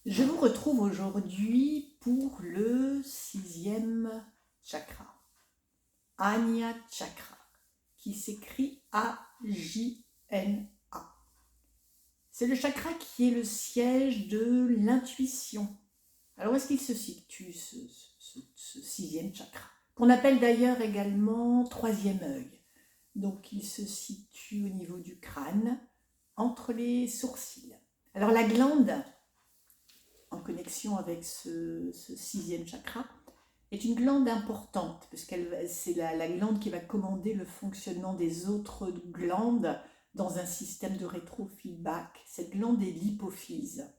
Je vous retrouve aujourd'hui pour le 6e chakra, Ajna Chakra, qui s'écrit A-J-N-A. C'est le chakra qui est le siège de l'intuition. Alors où est-ce qu'il se situe ce 6e chakra, qu'on appelle d'ailleurs également troisième œil. Donc il se situe au niveau du crâne, entre les sourcils. Alors la glande, en connexion avec ce 6e chakra, est une glande importante, parce que c'est la glande qui va commander le fonctionnement des autres glandes dans un système de rétrofeedback. Cette glande est l'hypophyse.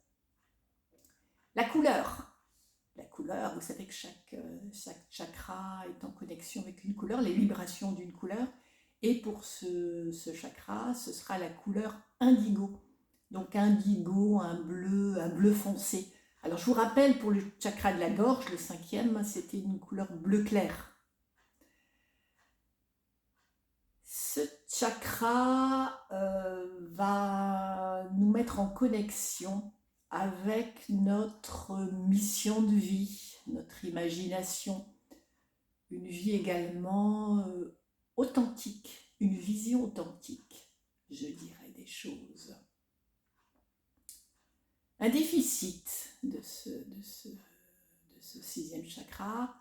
La couleur, vous savez que chaque chakra est en connexion avec une couleur, les vibrations d'une couleur, et pour ce chakra, ce sera la couleur indigo. Donc indigo, un bleu foncé. Alors je vous rappelle, pour le chakra de la gorge, le 5e, c'était une couleur bleu clair. Ce chakra va nous mettre en connexion avec notre mission de vie, notre imagination, une vie également authentique, une vision authentique, je dirais, des choses. Un déficit de ce 6e chakra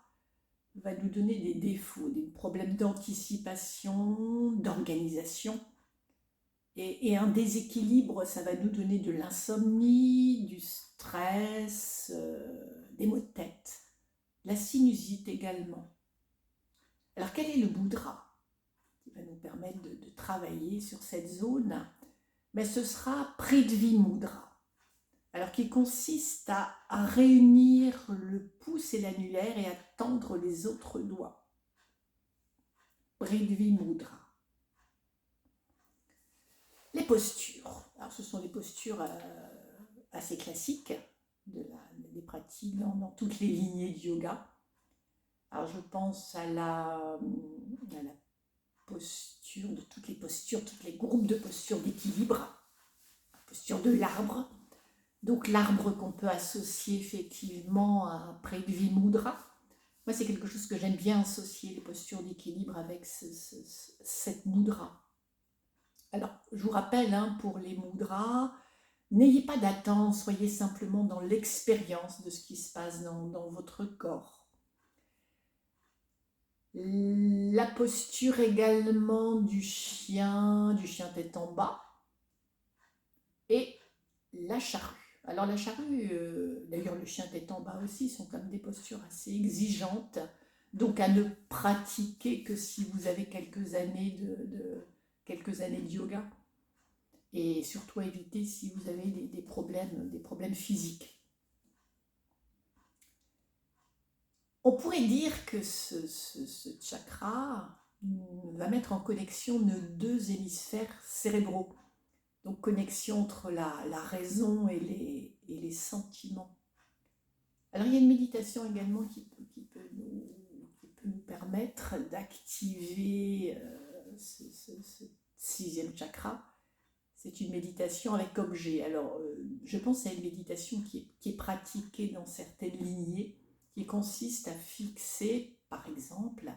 va nous donner des défauts, des problèmes d'anticipation, d'organisation. Et un déséquilibre, ça va nous donner de l'insomnie, du stress, des maux de tête, la sinusite également. Alors quel est le mudra qui va nous permettre de travailler sur cette zone? Mais ce sera Prithvi Mudra. Alors qui consiste à réunir le pouce et l'annulaire et à tendre les autres doigts. Prithvi Mudra. Les postures. Alors ce sont des postures assez classiques des pratiques dans toutes les lignées de yoga. Alors je pense à la posture, de toutes les postures, tous les groupes de postures d'équilibre. La posture de l'arbre. Donc l'arbre qu'on peut associer effectivement à Prithvi Mudra. Moi, c'est quelque chose que j'aime bien associer, les postures d'équilibre avec cette mudra. Alors, je vous rappelle, pour les mudras, n'ayez pas d'attente, soyez simplement dans l'expérience de ce qui se passe dans votre corps. La posture également du chien tête en bas, et la charrue. Alors la charrue, d'ailleurs le chien tête en bas aussi, sont comme des postures assez exigeantes, donc à ne pratiquer que si vous avez quelques années de yoga, et surtout à éviter si vous avez des problèmes physiques. On pourrait dire que ce chakra va mettre en connexion nos deux hémisphères cérébraux. Donc connexion entre la raison et les sentiments. Alors il y a une méditation également qui peut nous permettre d'activer ce 6e chakra. C'est une méditation avec objet. Alors je pense à une méditation qui est pratiquée dans certaines lignées, qui consiste à fixer, par exemple,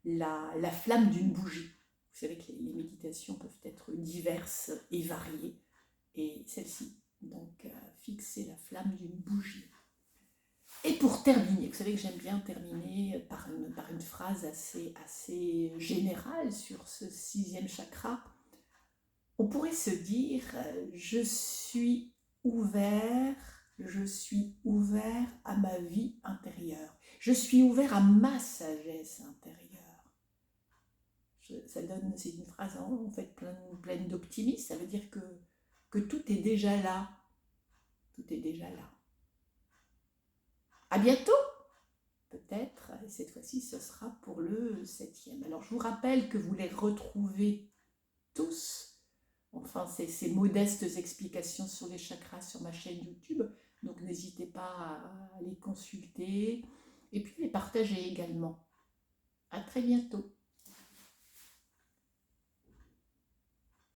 la flamme d'une bougie. Vous savez que les méditations peuvent être diverses et variées, et celle-ci, donc fixer la flamme d'une bougie. Et pour terminer, vous savez que j'aime bien terminer par une phrase assez générale sur ce 6e chakra. On pourrait se dire, je suis ouvert à ma vie intérieure. Je suis ouvert à ma sagesse intérieure. C'est une phrase en fait pleine d'optimisme. Ça veut dire que tout est déjà là. Tout est déjà là. À bientôt, peut-être. Et cette fois-ci, ce sera pour le 7e. Alors, je vous rappelle que vous les retrouvez tous. Enfin, ces modestes explications sur les chakras sur ma chaîne YouTube. Donc, n'hésitez pas à les consulter et puis les partager également. À très bientôt.